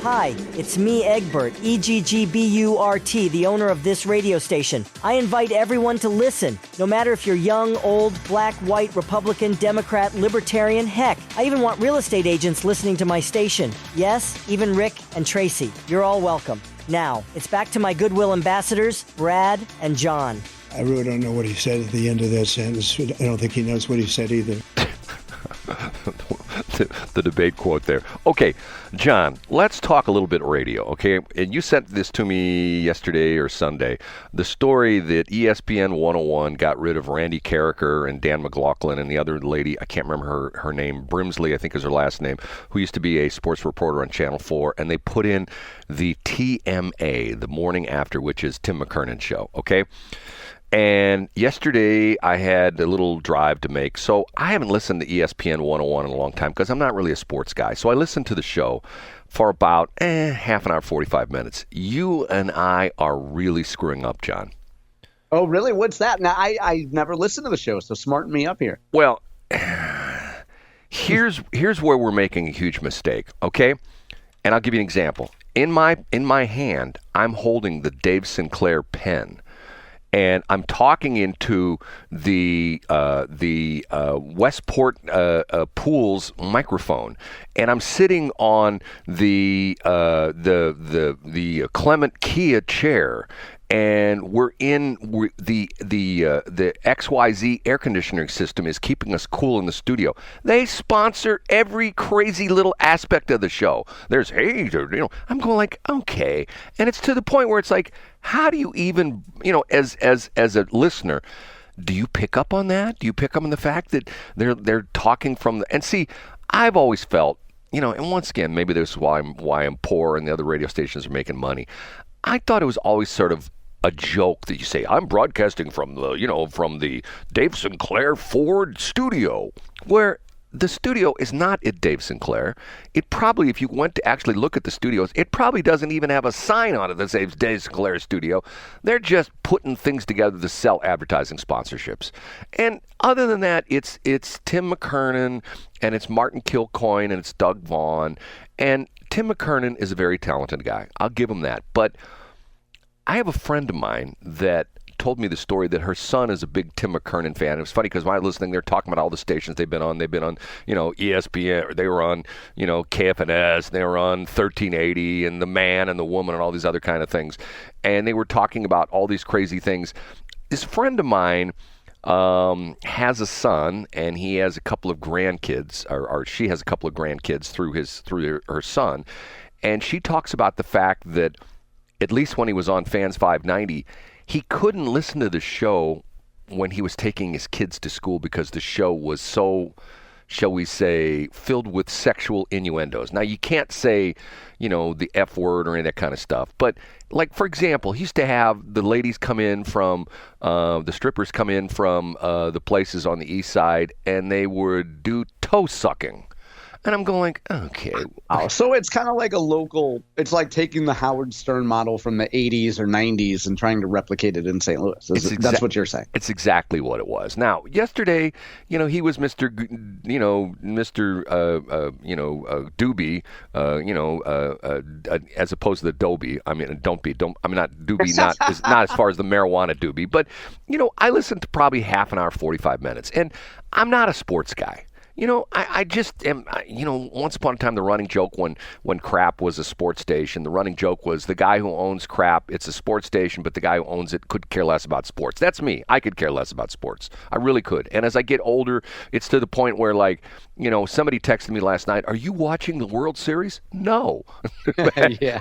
Hi, it's me, Egbert, Eggburt, the owner of this radio station. I invite everyone to listen, no matter if you're young, old, black, white, Republican, Democrat, Libertarian, heck, I even want real estate agents listening to my station. Yes, even Rick and Tracy. You're all welcome. Now, it's back to my Goodwill ambassadors, Brad and John. I really don't know what he said at the end of that sentence. I don't think he knows what he said either. The debate quote there. Okay, John, let's talk a little bit radio, okay? And you sent this to me yesterday or Sunday. The story that ESPN 101 got rid of Randy Karraker and Dan McLaughlin and the other lady, I can't remember her name, Brimsley, I think is her last name, who used to be a sports reporter on Channel 4, and they put in the TMA, the morning after, which is Tim McKernan's show, okay? And yesterday I had a little drive to make, so I haven't listened to ESPN 101 in a long time because I'm not really a sports guy. So I listened to the show for about half an hour, 45 minutes. You and I are really screwing up, John. Oh, really? What's that? Now, I never listened to the show, so smarten me up here. Well, here's where we're making a huge mistake, okay? And I'll give you an example. In my hand, I'm holding the Dave Sinclair pen. And I'm talking into the Westport Pools microphone, and I'm sitting on the Clement Kia chair, and the XYZ air conditioning system is keeping us cool in the studio. They sponsor every crazy little aspect of the show. There's I'm going like, okay, and it's to the point where it's like, how do you even, as a listener, do you pick up on that? Do you pick up on the fact that they're talking from and see, I've always felt, and once again, maybe this is why I'm poor and the other radio stations are making money. I thought it was always sort of a joke that you say, I'm broadcasting from the Dave Sinclair Ford studio, where the studio is not at Dave Sinclair. It probably, if you went to actually look at the studios, it probably doesn't even have a sign on it that says Dave Sinclair studio. They're just putting things together to sell advertising sponsorships. And other than that, it's Tim McKernan, and it's Martin Kilcoyne, and it's Doug Vaughn. And Tim McKernan is a very talented guy. I'll give him that. But I have a friend of mine that told me the story that her son is a big Tim McKernan fan. It was funny because when I was listening, they're talking about all the stations they've been on. They've been on, ESPN, or they were on, KFNS, they were on 1380 and The Man and The Woman and all these other kind of things. And they were talking about all these crazy things. This friend of mine has a son, and he has a couple of grandkids, or she has a couple of grandkids through her son. And she talks about the fact that at least when he was on Fans 590, he couldn't listen to the show when he was taking his kids to school because the show was so, shall we say, filled with sexual innuendos. Now, you can't say, the F word or any of that kind of stuff. But, like, for example, he used to have the ladies come in from, the strippers come in from the places on the east side, and they would do toe sucking. And I'm going, okay. Oh, so it's kind of like it's like taking the Howard Stern model from the 80s or 90s and trying to replicate it in St. Louis. That's what you're saying. It's exactly what it was. Now, yesterday, he was Mr. Doobie, as opposed to the Dobie. I mean, not Doobie, not as far as the marijuana Doobie. But, I listened to probably half an hour, 45 minutes. And I'm not a sports guy. I just am, once upon a time, the running joke when Crap was a sports station, the running joke was the guy who owns Crap, it's a sports station, but the guy who owns it could care less about sports. That's me. I could care less about sports. I really could. And as I get older, it's to the point where, somebody texted me last night, are you watching the World Series? No. Yeah.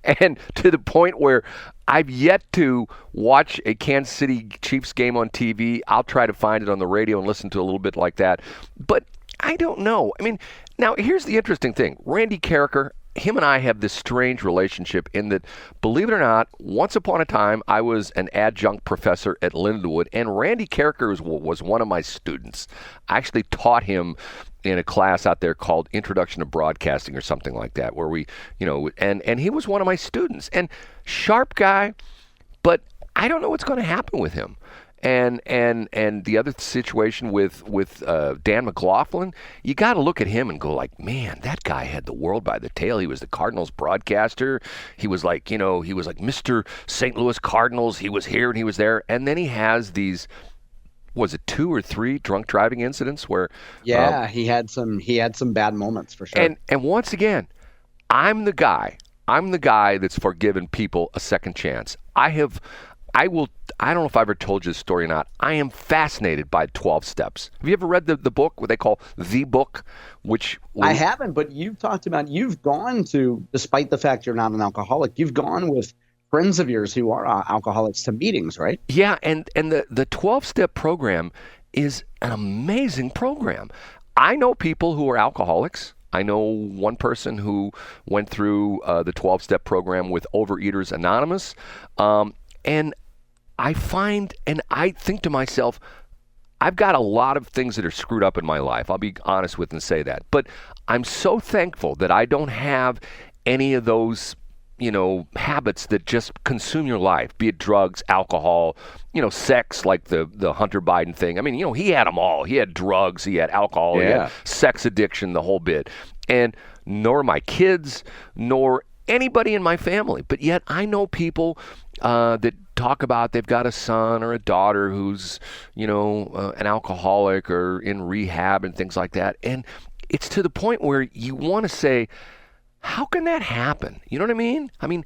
And to the point where I've yet to watch a Kansas City Chiefs game on TV. I'll try to find it on the radio and listen to a little bit like that. But I don't know. I mean, now here's the interesting thing. Randy Karraker, him and I have this strange relationship in that, believe it or not, once upon a time, I was an adjunct professor at Lindenwood, and Randy Karraker was one of my students. I actually taught him in a class out there called Introduction to Broadcasting or something like that, where we, and he was one of my students. And sharp guy, but I don't know what's going to happen with him. And the other situation with Dan McLaughlin, you got to look at him and go like, man, that guy had the world by the tail. He was the Cardinals broadcaster. He was like Mr. St. Louis Cardinals. He was here and he was there. And then he has these, was it 2 or 3 drunk driving incidents where? Yeah, he had some bad moments for sure. And once again, I'm the guy that's forgiven people a second chance. I don't know if I ever told you this story or not. I am fascinated by 12 Steps. Have you ever read the book, what they call the book? I haven't, but you've gone to, despite the fact you're not an alcoholic, you've gone with friends of yours who are alcoholics to meetings, right? Yeah, and the 12-Step program is an amazing program. I know people who are alcoholics. I know one person who went through the 12-Step program with Overeaters Anonymous. And I think to myself, I've got a lot of things that are screwed up in my life. I'll be honest with and say that. But I'm so thankful that I don't have any of those, habits that just consume your life, be it drugs, alcohol, sex, like the Hunter Biden thing. I mean, he had them all. He had drugs, he had alcohol, he had sex addiction, the whole bit. And nor my kids, nor anybody in my family. But yet I know people that talk about they've got a son or a daughter who's, an alcoholic or in rehab and things like that. And it's to the point where you want to say, how can that happen? You know what I mean? How can,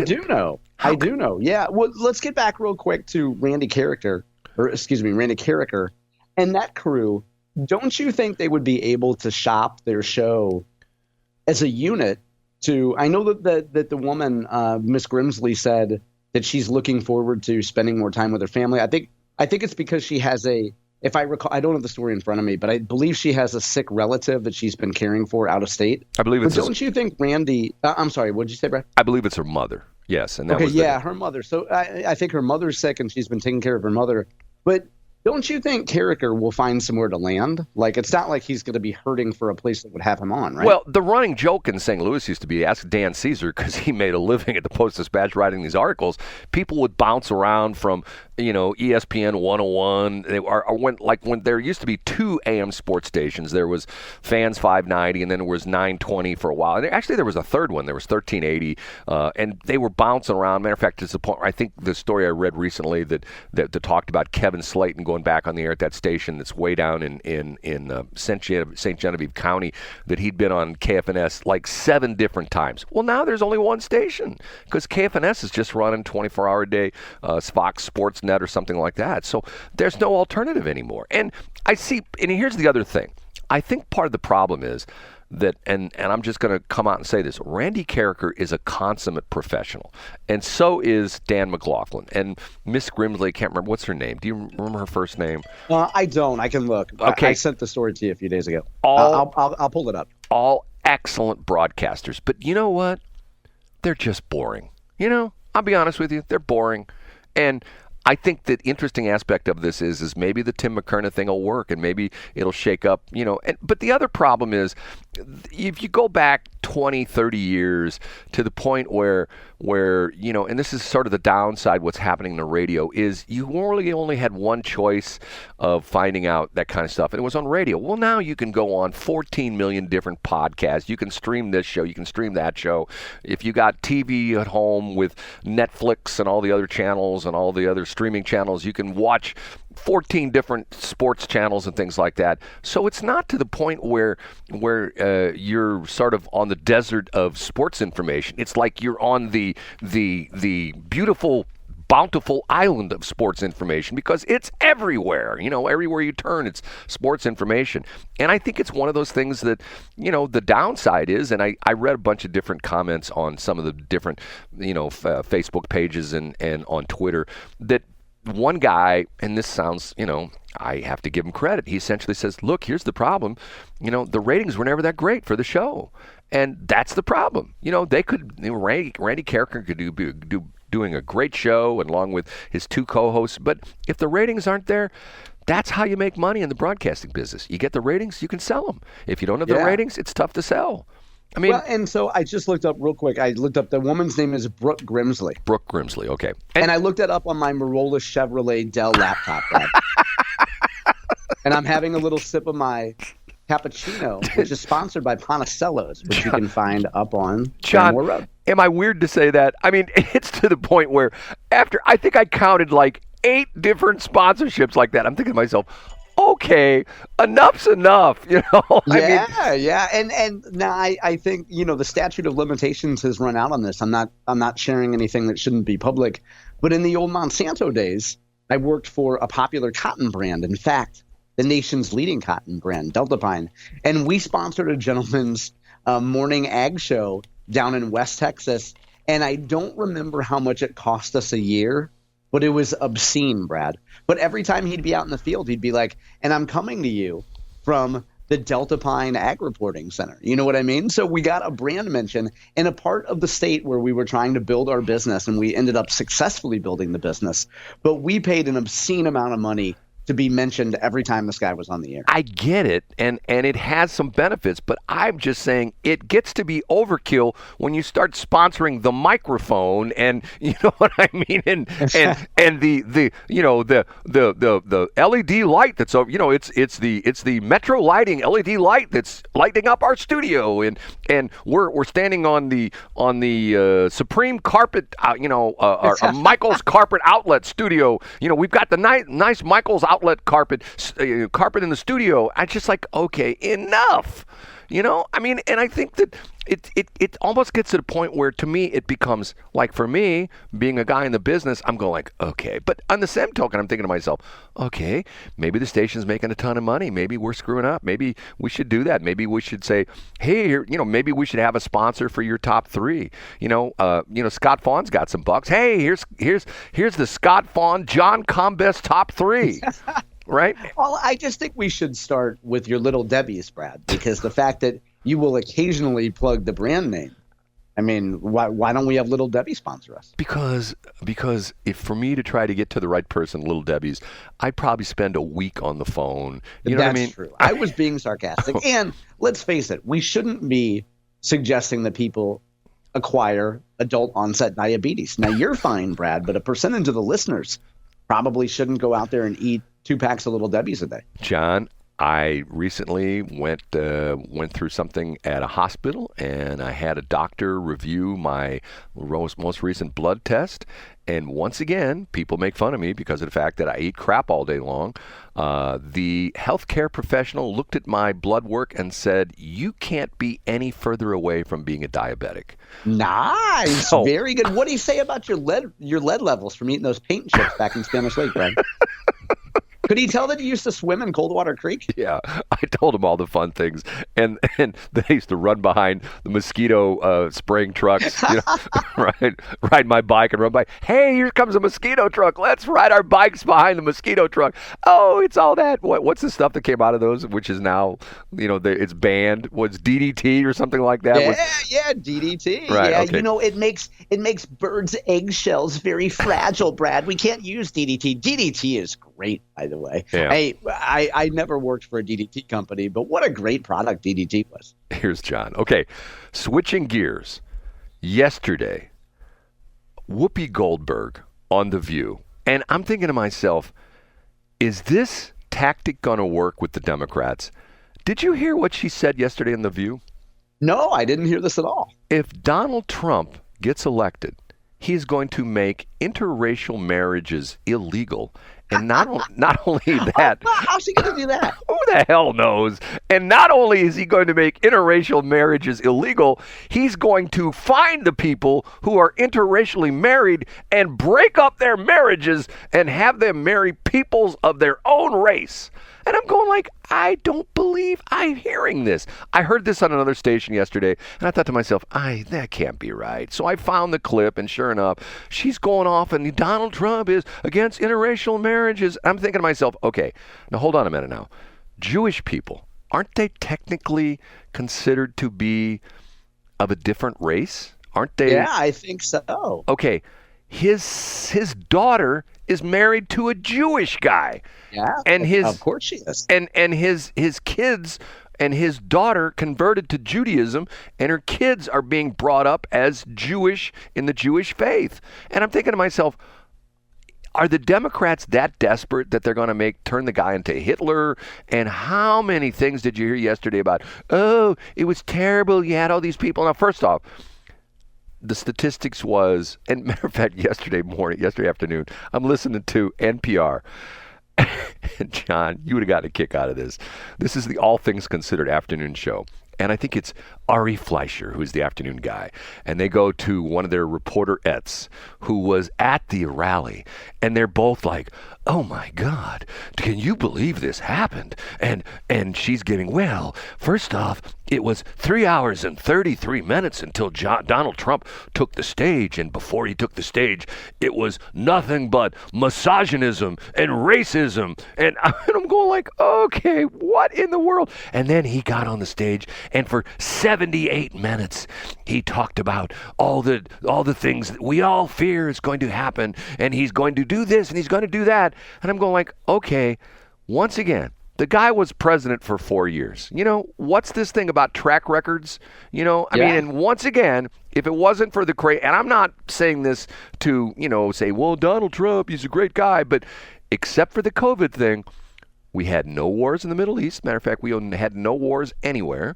I do know. Yeah. Well, let's get back real quick to Randy Karraker and that crew. Don't you think they would be able to shop their show as a unit I know that the woman, Miss Grimsley, said that she's looking forward to spending more time with her family. I think it's because she has if I recall, I don't have the story in front of me, but I believe she has a sick relative that she's been caring for out of state. I believe it's. But don't you think Randy? I'm sorry. What did you say, Brad? I believe it's her mother. Yes, and that was her mother. So I think her mother's sick, and she's been taking care of her mother. But don't you think Karraker will find somewhere to land? Like, it's not like he's going to be hurting for a place that would have him on, right? Well, the running joke in St. Louis used to be, ask Dan Caesar, because he made a living at the Post-Dispatch writing these articles. People would bounce around from, ESPN 101. When there used to be 2 AM sports stations. There was Fans 590, and then there was 920 for a while. And actually, there was a third one. There was 1380, and they were bouncing around. Matter of fact, it's the point. I think the story I read recently that talked about Kevin Slayton going back on the air at that station that's way down in St. Genevieve County, that he'd been on KFNS like 7 different times. Well, now there's only one station because KFNS is just running 24-hour-a-day Fox Sports Net or something like that. So there's no alternative anymore. And here's the other thing. I think part of the problem is that, and I'm just going to come out and say this, Randy Karraker is a consummate professional, and so is Dan McLaughlin. And Miss Grimsley, I can't remember, what's her name? Do you remember her first name? I don't. I can look. Okay. I sent the story to you a few days ago. I'll pull it up. All excellent broadcasters. But you know what? They're just boring. I'll be honest with you. They're boring. And I think the interesting aspect of this is maybe the Tim McKernan thing will work and maybe it'll shake up, but the other problem is if you go back 20, 30 years to the point where and this is sort of the downside what's happening in the radio is you really only had one choice of finding out that kind of stuff, and it was on radio. Well, now you can go on 14 million different podcasts. You can stream this show. You can stream that show. If you got TV at home with Netflix and all the other channels and all the other streaming channels, you can watch 14 different sports channels and things like that. So it's not to the point where you're sort of on the desert of sports information. It's like you're on the beautiful, bountiful island of sports information because it's everywhere. Everywhere you turn, it's sports information. And I think it's one of those things that, the downside is, and I read a bunch of different comments on some of the different, Facebook pages and on Twitter that one guy, and this sounds, I have to give him credit. He essentially says, look, here's the problem. The ratings were never that great for the show. And that's the problem. They could, Randy Karraker could doing a great show and along with his 2 co-hosts. But if the ratings aren't there, that's how you make money in the broadcasting business. You get the ratings, you can sell them. If you don't have the ratings, it's tough to sell. I mean, well, and so I just looked up real quick. I looked up the woman's name is Brooke Grimsley. Brooke Grimsley. Okay. And I looked that up on my Motorola Chevrolet Dell laptop. Brad. And I'm having a little sip of my cappuccino, which is sponsored by Ponticello's, which you can find up on John, Kenmore Road. am I weird to say that? I mean, it's to the point where I think I counted like 8 different sponsorships like that. I'm thinking to myself, okay, enough's enough, you know? Yeah. And now I think, the statute of limitations has run out on this. I'm not sharing anything that shouldn't be public. But in the old Monsanto days, I worked for a popular cotton brand. In fact, the nation's leading cotton brand, Deltapine. And we sponsored a gentleman's morning ag show down in West Texas. And I don't remember how much it cost us a year, but it was obscene, Brad. But every time he'd be out in the field, he'd be like, and I'm coming to you from the Deltapine Ag Reporting Center. You know what I mean? So we got a brand mention in a part of the state where we were trying to build our business, and we ended up successfully building the business. But we paid an obscene amount of money to be mentioned every time this guy was on the air. I get it, and it has some benefits, but I'm just saying it gets to be overkill when you start sponsoring the microphone, and you know what I mean, and the LED light that's over, it's the Metro Lighting LED light that's lighting up our studio, and we're standing on the Supreme Carpet, our Michael's Carpet Outlet studio. We've got the nice Michael's Outlet carpet in the studio. I just like, okay, enough. I mean, and I think that it almost gets to the point where, to me, it becomes like, for me, being a guy in the business, I'm going like, okay. But on the same token, I'm thinking to myself, okay, maybe the station's making a ton of money. Maybe we're screwing up. Maybe we should do that. Maybe we should say, hey, maybe we should have a sponsor for your top 3. Scott Fawn's got some bucks. Hey, here's the Scott Fawn John Combest top 3. Right? Well, I just think we should start with your Little Debbie's, Brad, because the fact that you will occasionally plug the brand name. I mean, why don't we have Little Debbie sponsor us? Because if for me to try to get to the right person, Little Debbie's, I'd probably spend a week on the phone. You know what I mean? That's true. I was being sarcastic. And let's face it, we shouldn't be suggesting that people acquire adult onset diabetes. Now, you're fine, Brad, but a percentage of the listeners probably shouldn't go out there and eat 2 packs of Little Debbie's a day. John, I recently went through something at a hospital, and I had a doctor review my most recent blood test. And once again, people make fun of me because of the fact that I eat crap all day long. The healthcare professional looked at my blood work and said, "You can't be any further away from being a diabetic." Nice, very good. What do you say about your lead levels from eating those paint chips back in Spanish Lake, Brad? Could he tell that you used to swim in Coldwater Creek? Yeah, I told him all the fun things, and they used to run behind the mosquito spraying trucks, ride my bike and run by. Hey, here comes a mosquito truck. Let's ride our bikes behind the mosquito truck. Oh, it's all that. What's the stuff that came out of those, which is now, it's banned? What's DDT or something like that? Yeah, DDT. Right, yeah, okay. It makes birds' eggshells very fragile, Brad. We can't use DDT. DDT is great, by the way. Yeah. Hey, I never worked for a DDT company, but what a great product DDT was. Here's John. Okay, switching gears. Yesterday, Whoopi Goldberg on The View. And I'm thinking to myself, is this tactic going to work with the Democrats? Did you hear what she said yesterday on The View? No, I didn't hear this at all. If Donald Trump gets elected, he's going to make interracial marriages illegal. And not only that. How's he going to do that? Who the hell knows? And not only is he going to make interracial marriages illegal, he's going to find the people who are interracially married and break up their marriages and have them marry peoples of their own race. And I'm going like, I don't believe I'm hearing this. I heard this on another station yesterday, and I thought to myself, that can't be right. So I found the clip, and sure enough, she's going off, and Donald Trump is against interracial marriages. I'm thinking to myself, okay, now hold on a minute now. Jewish people, aren't they technically considered to be of a different race? Aren't they? Yeah, I think so. Okay, his daughter is married to a Jewish guy. Yeah, and of course she is. And his kids and his daughter converted to Judaism, and her kids are being brought up as Jewish in the Jewish faith. And I'm thinking to myself, are the Democrats that desperate that they're going to turn the guy into Hitler? And how many things did you hear yesterday about, oh, it was terrible, you had all these people. Now, first off, the statistics was, and matter of fact, yesterday afternoon, I'm listening to NPR. And John, you would have gotten a kick out of this. This is the All Things Considered afternoon show. And I think it's Ari Fleischer, who's the afternoon guy. And they go to one of their reporterettes who was at the rally. And they're both like, oh, my God, can you believe this happened? And she's giving, well, first off, it was 3 hours and 33 minutes until Donald Trump took the stage. And before he took the stage, it was nothing but misogynism and racism. And I'm going like, okay, what in the world? And then he got on the stage, and for 78 minutes, he talked about all the things that we all fear is going to happen. And he's going to do this and he's going to do that. And I'm going like, okay, once again, the guy was president for 4 years. You know, what's this thing about track records? You know, I mean, and once again, if it wasn't for the and I'm not saying this to, say, well, Donald Trump, he's a great guy, but except for the COVID thing, we had no wars in the Middle East. Matter of fact, we had no wars anywhere.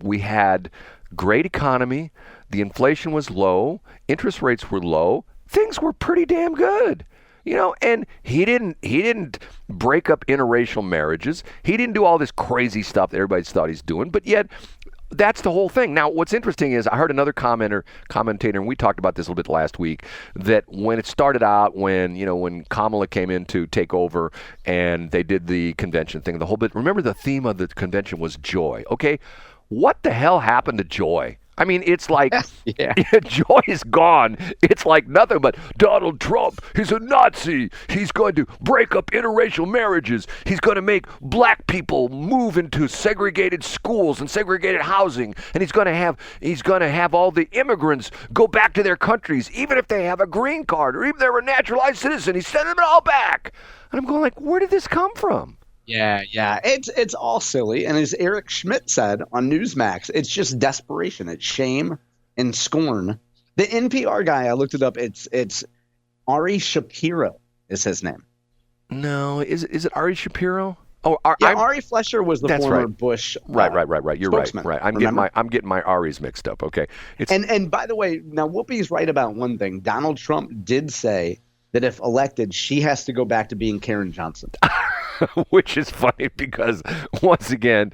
We had great economy. The inflation was low. Interest rates were low. Things were pretty damn good. And he didn't break up interracial marriages. He didn't do all this crazy stuff that everybody thought he's doing. But yet, that's the whole thing. Now, what's interesting is I heard another commentator, and we talked about this a little bit last week, that when it started out, when Kamala came in to take over and they did the convention thing, the whole bit, remember the theme of the convention was joy, okay? What the hell happened to joy? I mean, it's like, joy is gone. It's like nothing but Donald Trump, he's a Nazi. He's going to break up interracial marriages. He's going to make black people move into segregated schools and segregated housing. And he's going to have all the immigrants go back to their countries, even if they have a green card or even they're a naturalized citizen. He's sending them all back. And I'm going like, where did this come from? Yeah. It's all silly. And as Eric Schmidt said on Newsmax, it's just desperation. It's shame and scorn. The NPR guy, I looked it up. It's Ari Shapiro is his name. No, is it Ari Shapiro? Oh, Ari Fleischer was the former Bush. Right. You're right. I'm getting my Aris mixed up. Okay. And by the way, now Whoopi's right about one thing. Donald Trump did say that if elected, she has to go back to being Caryn Johnson. Which is funny because, once again,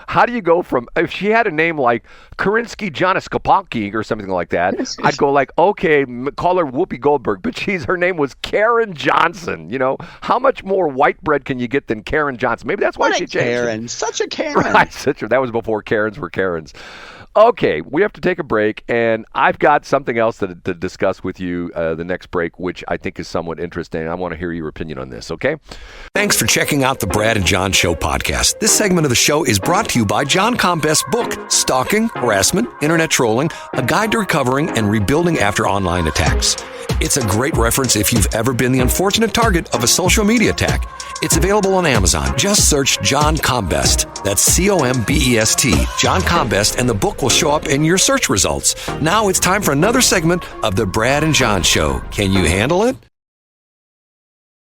how do you go from, if she had a name like Karinsky Janaskopanki or something like that, I'd go like, okay, call her Whoopi Goldberg, but her name was Caryn Johnson. How much more white bread can you get than Caryn Johnson? Maybe that's why she changed it. Such a Caryn. Right, that was before Karens were Karens. Okay, we have to take a break, and I've got something else to discuss with you the next break, which I think is somewhat interesting. I want to hear your opinion on this, okay? Thanks for checking out the Brad and John Show podcast. This segment of the show is brought to you by John Combest's book, Stalking, Harassment, Internet Trolling, A Guide to Recovering and Rebuilding After Online Attacks. It's a great reference if you've ever been the unfortunate target of a social media attack. It's available on Amazon. Just search John Combest. That's Combest, John Combest, and the book will show up in your search results. Now it's time for another segment of the Brad and John Show. Can you handle it?